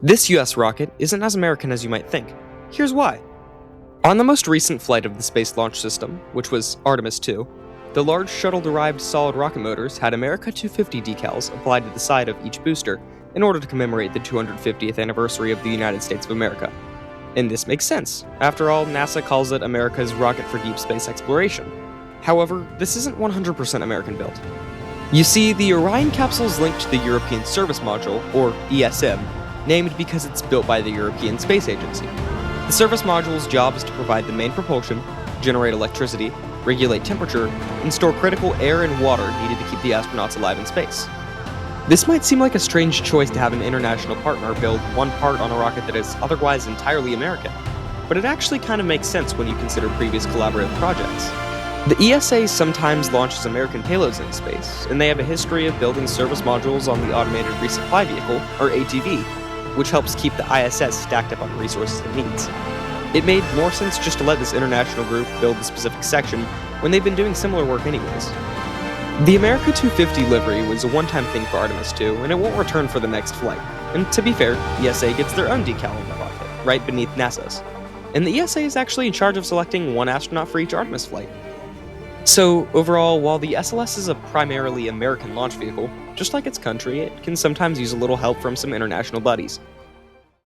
This US rocket isn't as American as you might think. Here's why. On the most recent flight of the Space Launch System, which was Artemis II, the large shuttle-derived solid rocket motors had America 250 decals applied to the side of each booster in order to commemorate the 250th anniversary of the United States of America. And this makes sense. After all, NASA calls it America's rocket for deep space exploration. However, this isn't 100% American built. You see, the Orion capsule is linked to the European Service Module, or ESM, named because it's built by the European Space Agency. The service module's job is to provide the main propulsion, generate electricity, regulate temperature, and store critical air and water needed to keep the astronauts alive in space. This might seem like a strange choice to have an international partner build one part on a rocket that is otherwise entirely American, but it actually kind of makes sense when you consider previous collaborative projects. The ESA sometimes launches American payloads into space, and they have a history of building service modules on the Automated Resupply Vehicle, or ATV, which helps keep the ISS stacked up on resources it needs. It made more sense just to let this international group build the specific section when they've been doing similar work anyways. The America 250 livery was a one-time thing for Artemis II, and it won't return for the next flight. And to be fair, ESA gets their own decal on the rocket, right beneath NASA's. And the ESA is actually in charge of selecting one astronaut for each Artemis flight. So, overall, while the SLS is a primarily American launch vehicle, just like its country, it can sometimes use a little help from some international buddies.